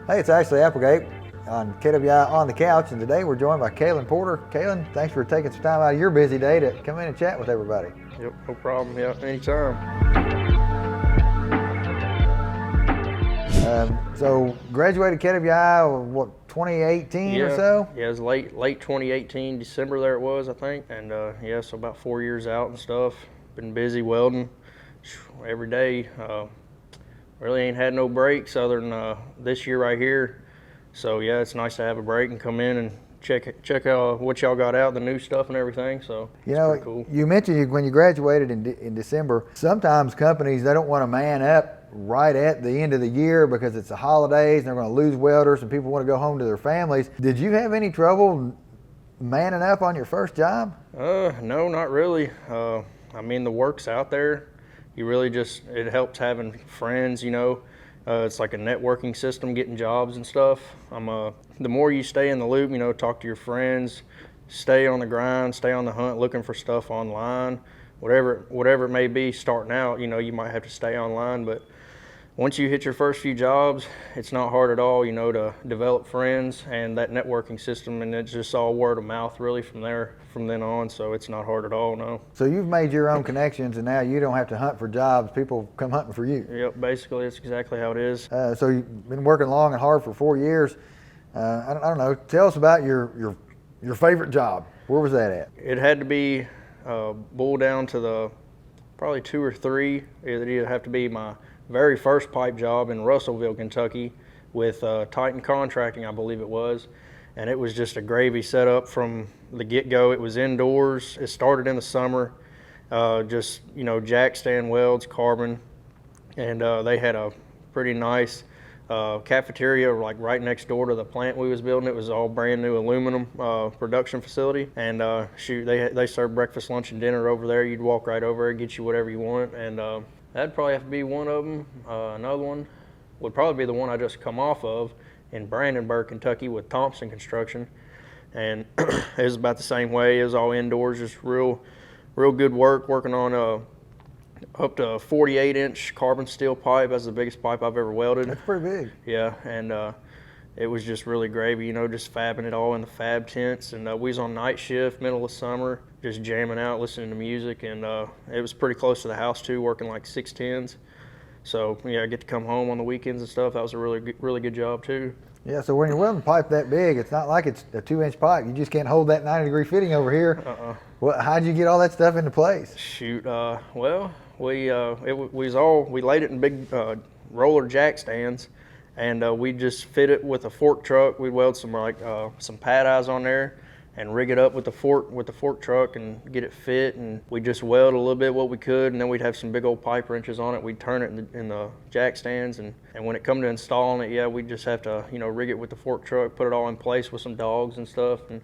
Hey, it's Ashley Applegate on KWI On the Couch, and today we're joined by Kalen Porter. Kalen, thanks for taking some time out of your busy day to come in and chat with everybody. Yep, no problem. Yeah, anytime. So graduated KWI, what, 2018 or so? Yeah, it was late 2018, December there it was, I think. And yeah, so about 4 years out and stuff. Been busy welding every day. Really ain't had no breaks other than this year right here. So yeah, it's nice to have a break and come in and check out what y'all got out, the new stuff and everything. So you know, pretty cool. You mentioned when you graduated in December, sometimes companies, they don't want to man up right at the end of the year because it's the holidays and they're going to lose welders and people want to go home to their families. Did you have any trouble manning up on your first job? No, not really. I mean, the work's out there. You really just, it helps having friends, you know. It's like a networking system, getting jobs and stuff. The more you stay in the loop, you know, talk to your friends, stay on the grind, stay on the hunt, looking for stuff online, whatever it may be starting out, you know, you might have to stay online, but once you hit your first few jobs, it's not hard at all, you know, to develop friends and that networking system, and it's just all word of mouth really from then on, so it's not hard at all, no. So you've made your own connections and now you don't have to hunt for jobs, people come hunting for you. Yep, basically it's exactly how it is. So you've been working long and hard for 4 years. I don't know, tell us about your favorite job. Where was that at? It had to be boiled down to the probably 2 or 3. It'd either have to be my very first pipe job in Russellville, Kentucky with Titan Contracting, I believe it was. And it was just a gravy setup from the get-go. It was indoors. It started in the summer, just, you know, jack stand welds, carbon. And they had a pretty nice cafeteria like right next door to the plant we was building. It was all brand new aluminum production facility. And shoot, they served breakfast, lunch, and dinner over there. You'd walk right over there, get you whatever you want. And that'd probably have to be one of them. Another one would probably be the one I just come off of in Brandenburg, Kentucky with Thompson Construction. And it was about the same way. It was all indoors, just real good work, working on up to 48-inch carbon steel pipe. That's the biggest pipe I've ever welded. That's pretty big. Yeah, and it was just really gravy, you know, just fabbing it all in the fab tents. And we was on night shift, middle of summer, just jamming out, listening to music. And it was pretty close to the house too, working like 610s. So yeah, I get to come home on the weekends and stuff. That was a really good job too. Yeah, so when you're welding a pipe that big, it's not like it's a 2-inch pipe. You just can't hold that 90-degree fitting over here. How'd you get all that stuff into place? Shoot, well, we laid it in big roller jack stands, and we just fit it with a fork truck. We'd weld some pad eyes on there and rig it up with the fork truck and get it fit, and we just weld a little bit what we could, and then we'd have some big old pipe wrenches on it. We'd turn it in the jack stands, and when it come to installing it, yeah, we'd just have to, you know, rig it with the fork truck, put it all in place with some dogs and stuff, and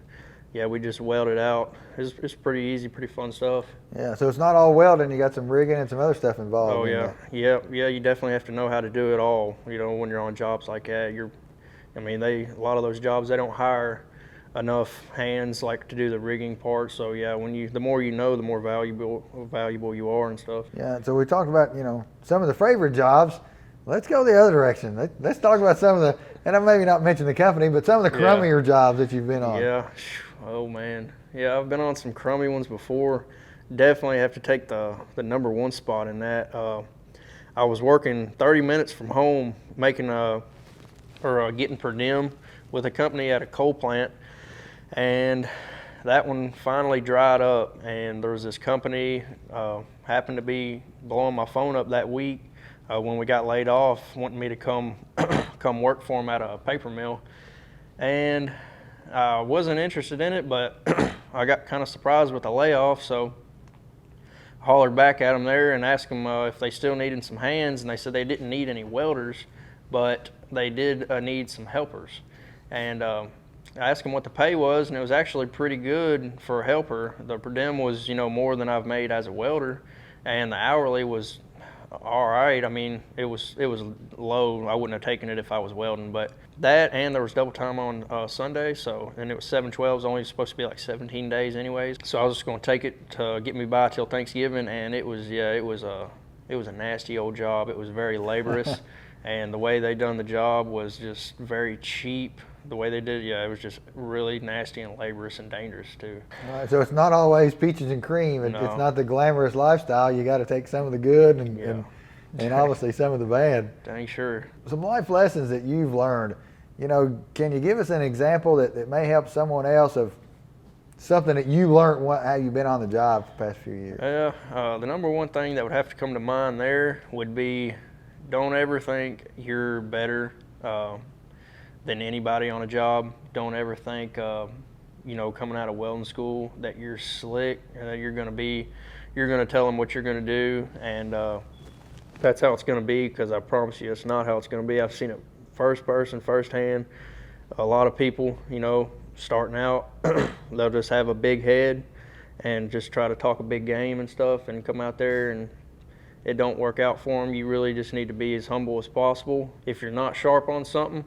yeah, we just weld it out. It's pretty easy, pretty fun stuff. Yeah, so it's not all welding. You got some rigging and some other stuff involved. Oh yeah, yeah. You definitely have to know how to do it all. You know, when you're on jobs like that, a lot of those jobs, they don't hire enough hands like to do the rigging part. So yeah, the more you know, the more valuable you are and stuff. Yeah. So we talked about, you know, some of the favorite jobs. Let's go the other direction. Let's talk about some of the, and I maybe not mention the company, but some of the crummier jobs that you've been on. Yeah. Oh man. Yeah, I've been on some crummy ones before. Definitely have to take the number 1 spot in that. I was working 30 minutes from home, making getting per diem with a company at a coal plant. And that one finally dried up, and there was this company happened to be blowing my phone up that week when we got laid off, wanting me to come work for them at a paper mill. And I wasn't interested in it, but I got kind of surprised with the layoff, so I hollered back at them there and asked them if they still needed some hands, and they said they didn't need any welders, but they did need some helpers. And I asked him what the pay was, and it was actually pretty good for a helper. The per diem was, you know, more than I've made as a welder, and the hourly was all right. I mean, it was low. I wouldn't have taken it if I was welding, but that, and there was double time on Sunday, so, and it was 7/12s, only supposed to be like 17 days anyways. So I was just going to take it to get me by till Thanksgiving, and it was a nasty old job. It was very laborious. and the way they done the job was just very cheap. The way they did it, yeah, it was just really nasty and laborious and dangerous too. All right, so it's not always peaches and cream. It's No. not the glamorous lifestyle. You got to take some of the good and, Yeah. and obviously some of the bad. Dang sure. Some life lessons that you've learned. You know, can you give us an example that may help someone else of something that you learned how you've been on the job for the past few years? Yeah, the number one thing that would have to come to mind there would be, don't ever think you're better than anybody on a job. Don't ever think, you know, coming out of welding school that you're slick, that you're going to tell them what you're going to do, and that's how it's going to be, because I promise you it's not how it's going to be. I've seen it firsthand. A lot of people, you know, starting out, they'll just have a big head and just try to talk a big game and stuff and come out there and it don't work out for them. You really just need to be as humble as possible. If you're not sharp on something,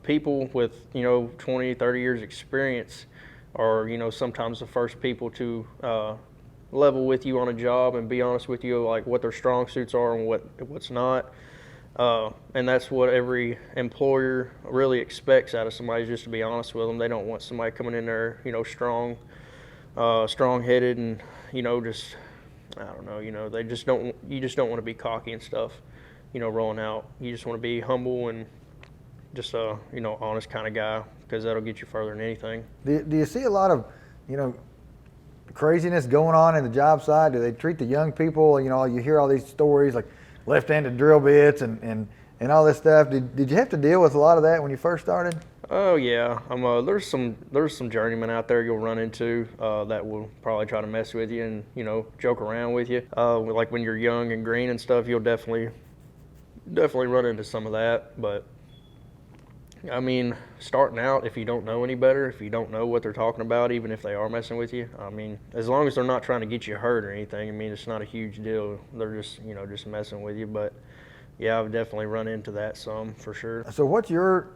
people with, you know, 20, 30 years experience are, you know, sometimes the first people to level with you on a job and be honest with you, like what their strong suits are and what's not. And that's what every employer really expects out of somebody, just to be honest with them. They don't want somebody coming in there, you know, strong-headed and, you know, just, I don't know, you know, you just don't want to be cocky and stuff, you know, rolling out. You just want to be humble and just a, you know, honest kind of guy, because that'll get you further than anything. Do you see a lot of, you know, craziness going on in the job site? Do they treat the young people, you know, you hear all these stories like left-handed drill bits and all this stuff. Did you have to deal with a lot of that when you first started? Oh yeah, there's some journeymen out there you'll run into that will probably try to mess with you and, you know, joke around with you. Like when you're young and green and stuff, you'll definitely run into some of that. But I mean, starting out, if you don't know any better, if you don't know what they're talking about, even if they are messing with you, I mean, as long as they're not trying to get you hurt or anything, I mean, it's not a huge deal. They're just, you know, just messing with you. But yeah, I've definitely run into that some, for sure. So what's your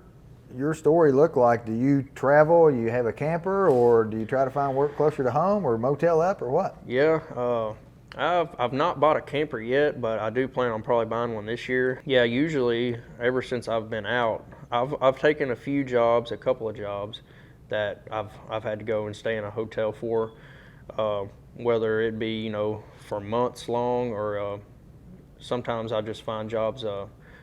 story look like? Do you travel? Do you have a camper, or do you try to find work closer to home, or motel up, or what? Yeah, I've not bought a camper yet, but I do plan on probably buying one this year. Yeah, usually ever since I've been out, I've taken a couple of jobs that I've had to go and stay in a hotel for, whether it be, you know, for months long, or sometimes I just find jobs.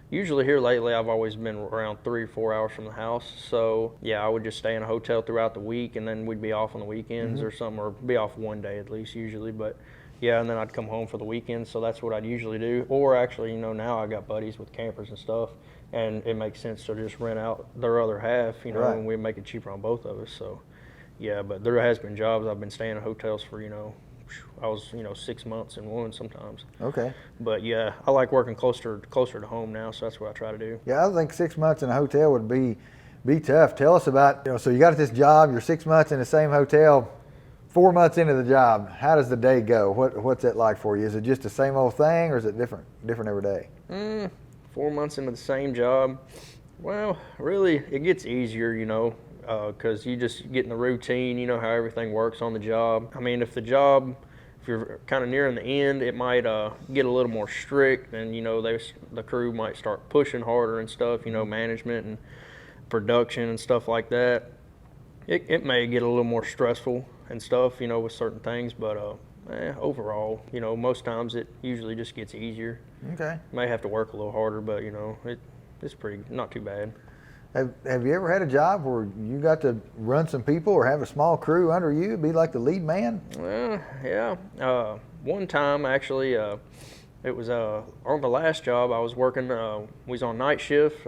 Usually here lately, I've always been around 3 or 4 hours from the house. So yeah, I would just stay in a hotel throughout the week, and then we'd be off on the weekends or something, or be off one day at least usually. But yeah, and then I'd come home for the weekend. So that's what I'd usually do. Or actually, you know, now I got buddies with campers and stuff, and it makes sense to just rent out their other half, you know, Right. and we make it cheaper on both of us. So yeah, but there has been jobs I've been staying in hotels for, you know, I was, you know, 6 months in one sometimes. Okay. But yeah, I like working closer to home now, so that's what I try to do. Yeah, I think 6 months in a hotel would be tough. Tell us about, you know, so you got this job, you're 6 months in the same hotel, 4 months into the job. How does the day go? What's it like for you? Is it just the same old thing, or is it different every day? 4 months into the same job, well, really, it gets easier, you know, because you just get in the routine, you know how everything works on the job. I mean, if you're kind of nearing the end, it might get a little more strict, and, you know, the crew might start pushing harder and stuff, you know, management and production and stuff like that. It may get a little more stressful and stuff, you know, with certain things, but overall, you know, most times it usually just gets easier. Okay. May have to work a little harder, but, you know, it's not too bad. Have you ever had a job where you got to run some people or have a small crew under you, be like the lead man? Yeah. One time, actually, it was on the last job I was working. We was on night shift.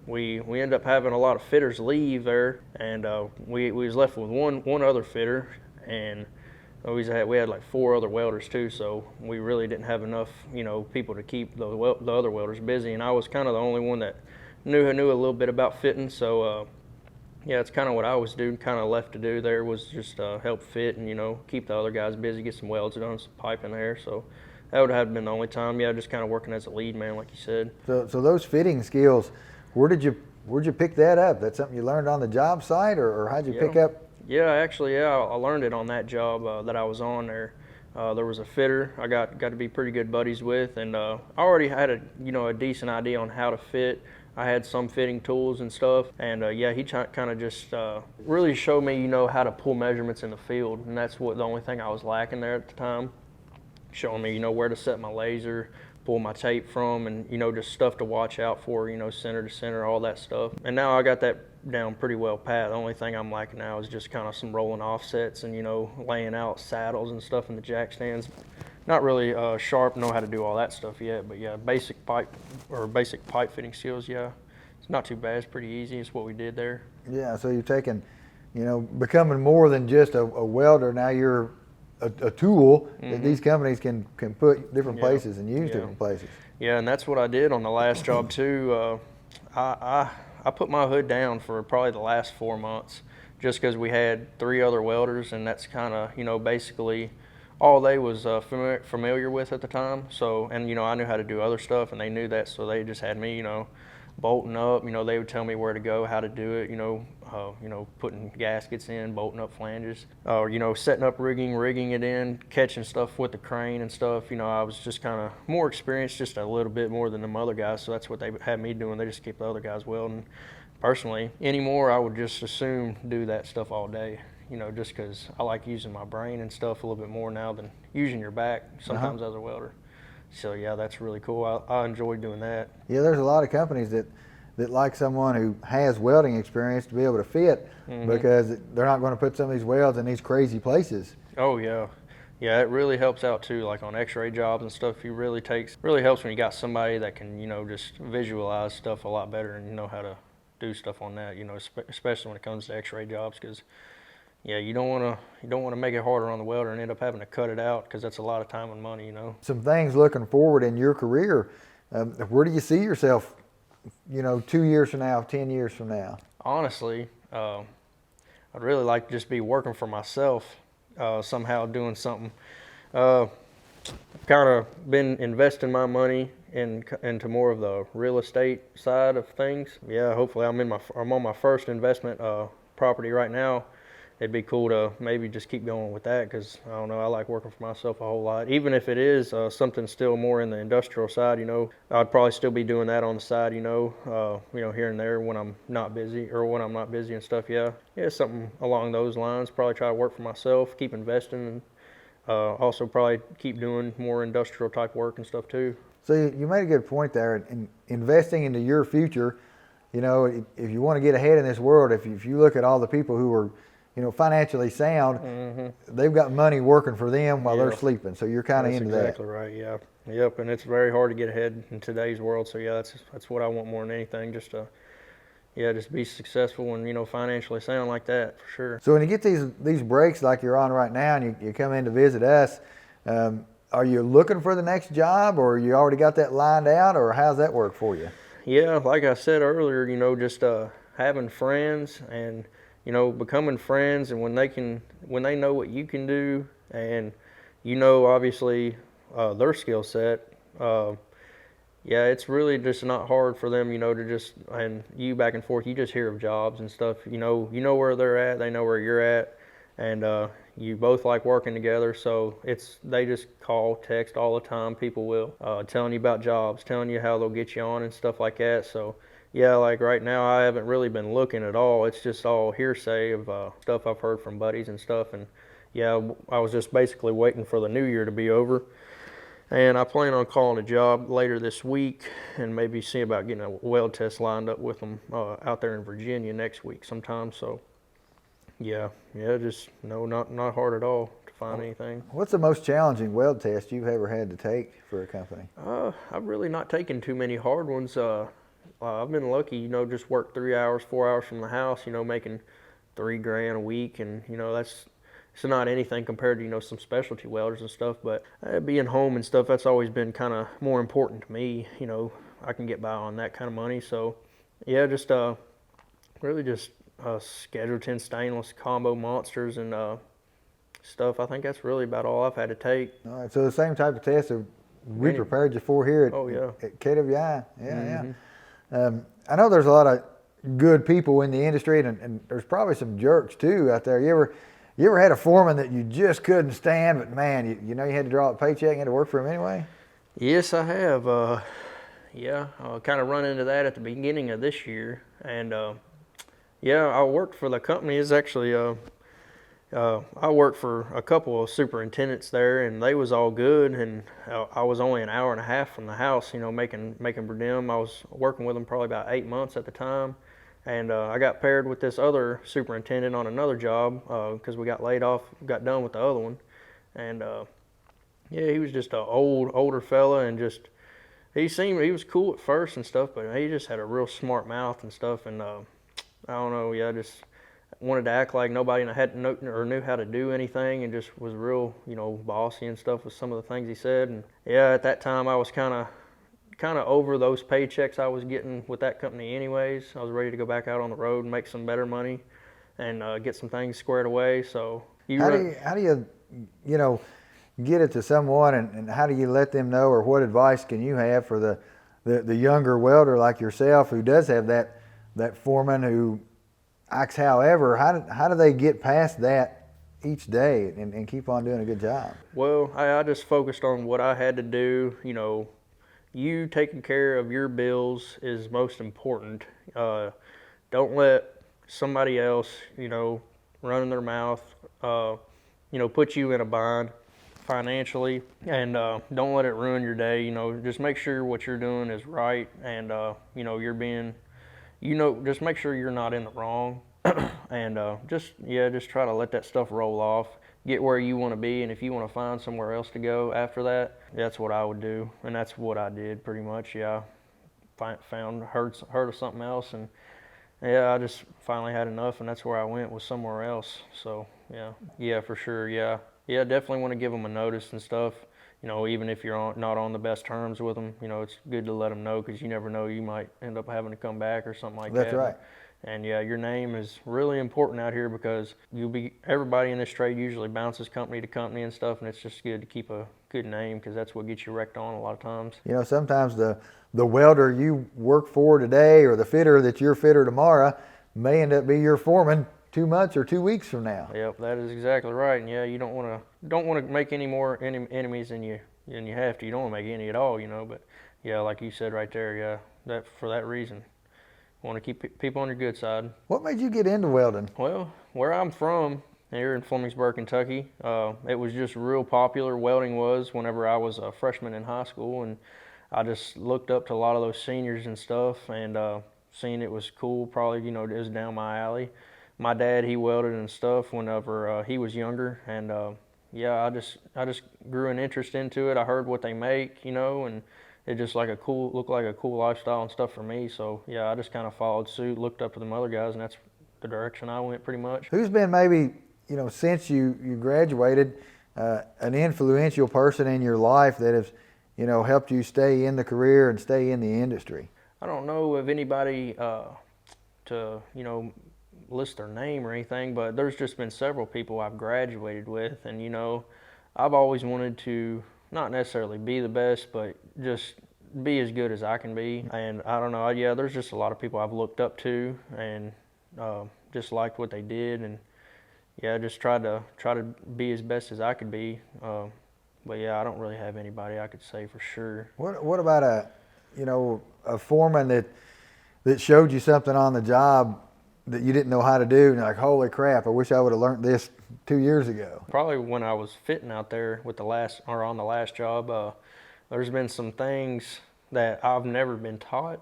We ended up having a lot of fitters leave there, and we was left with one other fitter, and we had like 4 other welders too. So we really didn't have enough, you know, people to keep the other welders busy, and I was kind of the only one that knew a little bit about fitting. So yeah, it's kind of what I was doing, kind of left to do there, was just help fit and, you know, keep the other guys busy, get some welds done, some pipe in there. So that would have been the only time. Yeah, just kind of working as a lead man, like you said. So those fitting skills, where'd you pick that up? That's something you learned on the job site, or how'd you pick up? Yeah, actually, I learned it on that job that I was on there. There was a fitter I got to be pretty good buddies with, and I already had a decent idea on how to fit. I had some fitting tools and stuff, and yeah, he kind of just really showed me how to pull measurements in the field, and that's the only thing I was lacking there at the time. Showing me where to set my laser, pull my tape from, and just stuff to watch out for, center to center, all that stuff. And now I got that down pretty well pat. The only thing I'm lacking now is just kind of some rolling offsets and laying out saddles and stuff in the jack stands. Not really sharp, know how to do all that stuff yet, but yeah, basic pipe fitting skills, yeah, it's not too bad. It's pretty easy. It's what we did there. Yeah, so you're taking, becoming more than just a welder. Now you're a tool that these companies can put different places and use different places. Yeah, and that's what I did on the last job too. I put my hood down for probably the last 4 months, just because we had 3 other welders, and that's kind of basically all they was familiar with at the time. So, and I knew how to do other stuff, and they knew that, so they just had me bolting up. They would tell me where to go, how to do it. Putting gaskets in, bolting up flanges, setting up rigging it in, catching stuff with the crane and stuff. I was just kind of more experienced, just a little bit more than them other guys. So that's what they had me doing. They just keep the other guys welding. Personally, anymore, I would just assume do that stuff all day. Just because I like using my brain and stuff a little bit more now than using your back sometimes as a welder. So yeah, that's really cool. I enjoy doing that. Yeah, there's a lot of companies that like someone who has welding experience to be able to fit, because they're not going to put some of these welds in these crazy places. Oh yeah. Yeah, it really helps out too, like on x-ray jobs and stuff. Really helps when you got somebody that can, just visualize stuff a lot better and know how to do stuff on that, especially when it comes to x-ray jobs, because yeah, you don't want to make it harder on the welder and end up having to cut it out, because that's a lot of time and money, Some things looking forward in your career, where do you see yourself, 2 years from now, 10 years from now? Honestly, I'd really like to just be working for myself, somehow doing something. I've kind of been investing my money into more of the real estate side of things. Yeah, hopefully I'm on my first investment property right now. It'd be cool to maybe just keep going with that, because I don't know, I like working for myself a whole lot. Even if it is something still more in the industrial side, I'd probably still be doing that on the side, here and there when I'm not busy and stuff. Yeah, something along those lines. Probably try to work for myself, keep investing, and also probably keep doing more industrial type work and stuff too. So you made a good point there in investing into your future. If you want to get ahead in this world, if you look at all the people who are financially sound, they've got money working for them while they're sleeping. So you're kind of into that. That's exactly right. Yeah. Yep. And it's very hard to get ahead in today's world. So yeah, that's what I want more than anything. Just to, just be successful and financially sound like that, for sure. So when you get these breaks like you're on right now, and you come in to visit us, are you looking for the next job, or you already got that lined out, or how's that work for you? Yeah, like I said earlier, just having friends and becoming friends, and when they know what you can do, and obviously their skill set, it's really just not hard for them, to just, and you back and forth, you just hear of jobs and stuff, you know where they're at, they know where you're at, and you both like working together, so they just call, text all the time, people will, telling you about jobs, telling you how they'll get you on and stuff like that. So yeah, like right now I haven't really been looking at all. It's just all hearsay of stuff I've heard from buddies and stuff. And yeah, I was just basically waiting for the new year to be over. And I plan on calling a job later this week and maybe see about getting a weld test lined up with them out there in Virginia next week sometime. So yeah, just not hard at all to find anything. What's the most challenging weld test you've ever had to take for a company? I've really not taken too many hard ones. I've been lucky, just worked 3 hours, 4 hours from the house, making $3,000 a week, and it's not anything compared to some specialty welders and stuff. But being home and stuff, that's always been kind of more important to me. I can get by on that kind of money. So yeah, just really just Schedule 10 stainless combo monsters and stuff. I think that's really about all I've had to take. All right, so the same type of test that we prepared you for here at KWI. Yeah. I know there's a lot of good people in the industry, and there's probably some jerks too out there. You You ever had a foreman that you just couldn't stand, but man, you know you had to draw a paycheck and had to work for him anyway? Yes, I have. Yeah, I kind of run into that at the beginning of this year, and yeah, I worked for the company. Is actually I worked for a couple of superintendents there, and they was all good. And I was only an hour and a half from the house, you know, making per diem. I was working with them probably about 8 months at the time, and I got paired with this other superintendent on another job because we got laid off, got done with the other one, and yeah, he was just an older fella, and just he was cool at first and stuff, but he just had a real smart mouth and stuff, and I don't know, yeah, just wanted to act like nobody had knew how to do anything, and just was real, you know, bossy and stuff with some of the things he said. And yeah, at that time I was kind of over those paychecks I was getting with that company anyways. I was ready to go back out on the road and make some better money and get some things squared away. So how do you you know, get it to someone, and how do you let them know, or what advice can you have for the younger welder like yourself who does have that foreman who acts however? How do they get past that each day and keep on doing a good job? Well, I just focused on what I had to do. You know, you taking care of your bills is most important. Don't let somebody else, you know, running their mouth, you know, put you in a bind financially, and don't let it ruin your day. You know, just make sure what you're doing is right, and you know, you're being, you know, just make sure you're not in the wrong, and just try to let that stuff roll off, get where you want to be, and if you want to find somewhere else to go after that, that's what I would do, and that's what I did pretty much. Yeah, heard of something else, and yeah, I just finally had enough, and that's where I went, was somewhere else. So yeah, for sure, yeah, definitely want to give them a notice and stuff. You know, even if you're not on the best terms with them, you know, it's good to let them know, because you never know, you might end up having to come back or something like that. That's right. And yeah, your name is really important out here, because everybody in this trade usually bounces company to company and stuff, and it's just good to keep a good name, because that's what gets you wrecked on a lot of times. You know, sometimes the welder you work for today, or the fitter that you're fitter tomorrow, may end up be your foreman 2 months or 2 weeks from now. Yep, that is exactly right. And yeah, you don't want to make any more enemies than you have to. You don't want to make any at all, you know. But yeah, like you said right there, yeah, that for that reason, want to keep people on your good side. What made you get into welding? Well, where I'm from, here in Flemingsburg, Kentucky, it was just real popular. Welding was whenever I was a freshman in high school, and I just looked up to a lot of those seniors and stuff, and seen it was cool. Probably, you know, it was down my alley. My dad, he welded and stuff whenever he was younger, and yeah, I just grew an interest into it. I heard what they make, you know, and it just looked like a cool lifestyle and stuff for me. So yeah, I just kind of followed suit, looked up to them other guys, and that's the direction I went pretty much. Who's been maybe, you know, since you graduated, an influential person in your life that has, you know, helped you stay in the career and stay in the industry? I don't know of anybody to, you know, list their name or anything, but there's just been several people I've graduated with, and you know, I've always wanted to not necessarily be the best, but just be as good as I can be. And I don't know, yeah, there's just a lot of people I've looked up to, and just liked what they did, and yeah, just try to be as best as I could be. But yeah, I don't really have anybody I could say for sure. What about a foreman that showed you something on the job that you didn't know how to do, and you're like, holy crap, I wish I would have learned this 2 years ago? Probably when I was fitting out there with on the last job, there's been some things that I've never been taught,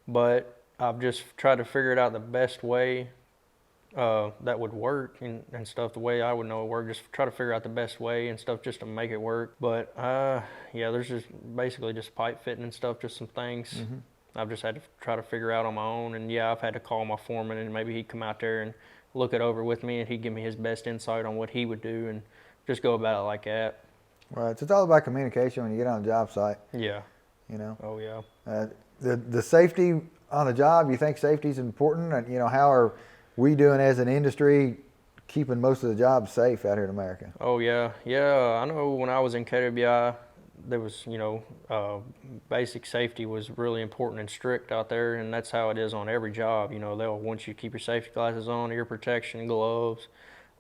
but I've just tried to figure it out the best way that would work, and stuff, the way I would know it work, just try to figure out the best way and stuff just to make it work. But yeah, there's just basically just pipe fitting and stuff, just some things. Mm-hmm. I've just had to try to figure out on my own, and yeah, I've had to call my foreman, and maybe he'd come out there and look it over with me, and he'd give me his best insight on what he would do, and just go about it like that. Right, so it's all about communication when you get on a job site. Yeah. You know? Oh yeah. The safety on the job, you think safety is important? And you know, how are we doing as an industry keeping most of the jobs safe out here in America? Oh yeah, I know when I was in KWI, there was, you know, basic safety was really important and strict out there, and that's how it is on every job. You know, they'll want you to keep your safety glasses on, ear protection, gloves,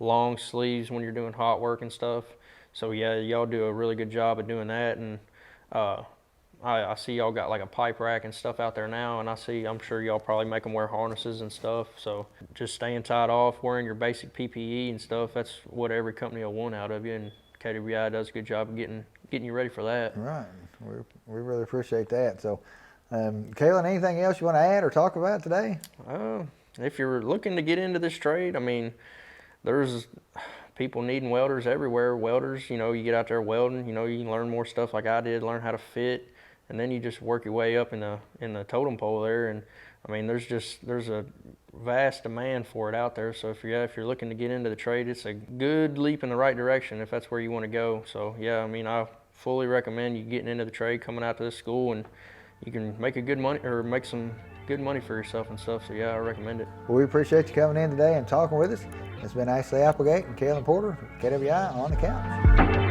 long sleeves when you're doing hot work and stuff. So yeah, y'all do a really good job of doing that. And I see y'all got like a pipe rack and stuff out there now, and I'm sure y'all probably make them wear harnesses and stuff. So just staying tied off, wearing your basic PPE and stuff, that's what every company will want out of you, and KWI does a good job of getting you ready for that. Right. We really appreciate that. So, Kalen, anything else you want to add or talk about today? If you're looking to get into this trade, I mean, there's people needing welders everywhere. Welders, you get out there welding, you can learn more stuff like I did, learn how to fit, and then you just work your way up in the totem pole there. And I mean, there's a vast demand for it out there. So if you're looking to get into the trade, it's a good leap in the right direction if that's where you want to go. So yeah, I mean, I fully recommend you getting into the trade, coming out to this school, and you can make make some good money for yourself and stuff. So yeah, I recommend it. Well, we appreciate you coming in today and talking with us. It's been Ashley Applegate and Kalen Porter, KWI on the couch.